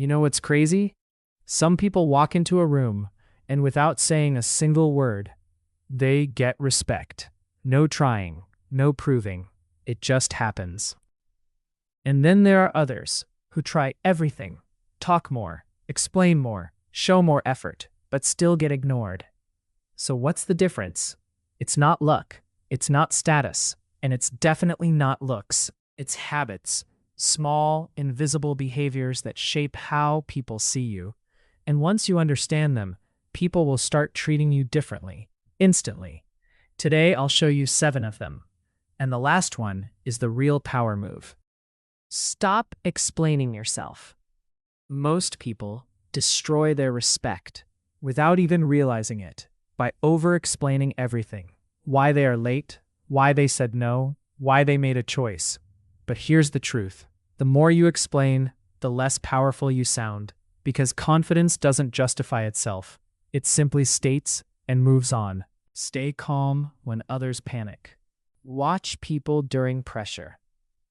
You know what's crazy? Some people walk into a room and without saying a single word, they get respect. No trying, no proving. It just happens. And then there are others who try everything, talk more, explain more, show more effort, but still get ignored. So what's the difference? It's not luck, it's not status, and it's definitely not looks. It's habits, small, invisible behaviors that shape how people see you. And once you understand them, people will start treating you differently, instantly. Today, I'll show you 7 of them. And the last one is the real power move. Stop explaining yourself. Most people destroy their respect without even realizing it by over-explaining everything. Why they are late, why they said no, why they made a choice. But here's the truth. The more you explain, the less powerful you sound, because confidence doesn't justify itself. It simply states and moves on. Stay calm when others panic. Watch people during pressure.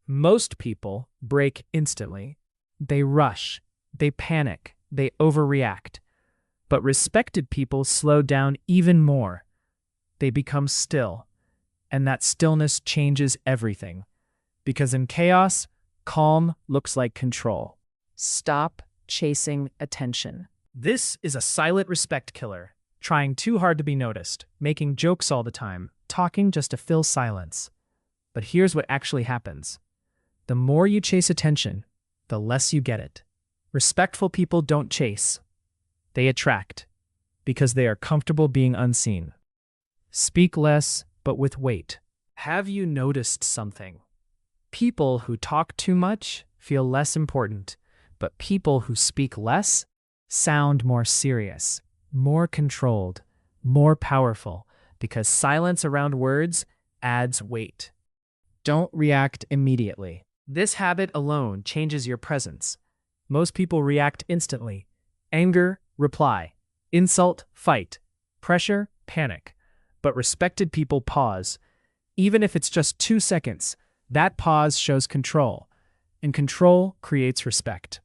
Most people break instantly. They rush, they panic, they overreact. But respected people slow down even more. They become still, and that stillness changes everything. Because in chaos, calm looks like control. Stop chasing attention. This is a silent respect killer, trying too hard to be noticed, making jokes all the time, talking just to fill silence. But here's what actually happens. The more you chase attention, the less you get it. Respectful people don't chase. They attract, because they are comfortable being unseen. Speak less, but with weight. Have you noticed something? People who talk too much feel less important, but people who speak less sound more serious, more controlled, more powerful, because silence around words adds weight. Don't react immediately. This habit alone changes your presence. Most people react instantly. Anger, reply. Insult, fight. Pressure, panic. But respected people pause. Even if it's just 2 seconds, that pause shows control. And control creates respect.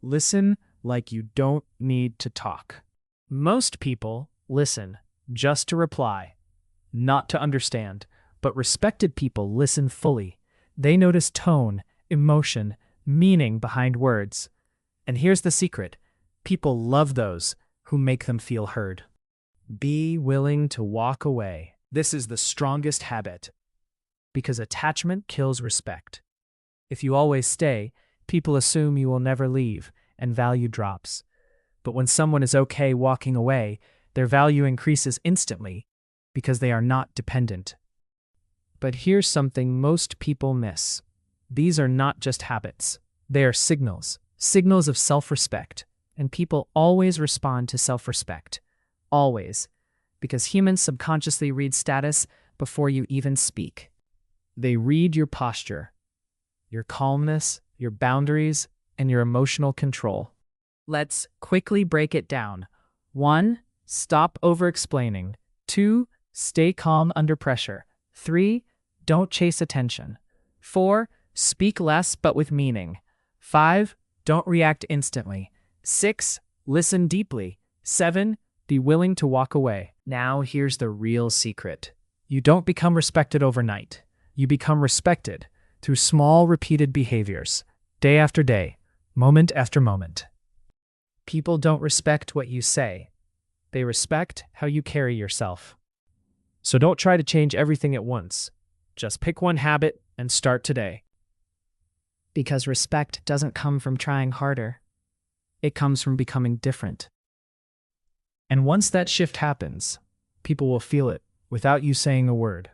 Listen like you don't need to talk. Most people listen just to reply, not to understand. But respected people listen fully. They notice tone, emotion, meaning behind words. And here's the secret. People love those who make them feel heard. Be willing to walk away. This is the strongest habit, because attachment kills respect. If you always stay, people assume you will never leave, and value drops. But when someone is okay walking away, their value increases instantly, because they are not dependent. But here's something most people miss. These are not just habits. They are signals of self-respect. And people always respond to self-respect. Always. Because humans subconsciously read status before you even speak. They read your posture, your calmness, your boundaries, and your emotional control. Let's quickly break it down. 1. Stop over-explaining. 2. Stay calm under pressure. 3. Don't chase attention. 4. Speak less but with meaning. 5. Don't react instantly. 6. Listen deeply. 7. Be willing to walk away. Now here's the real secret. You don't become respected overnight. You become respected through small repeated behaviors, day after day, moment after moment. People don't respect what you say. They respect how you carry yourself. So don't try to change everything at once. Just pick one habit and start today. Because respect doesn't come from trying harder. It comes from becoming different. And once that shift happens, people will feel it without you saying a word.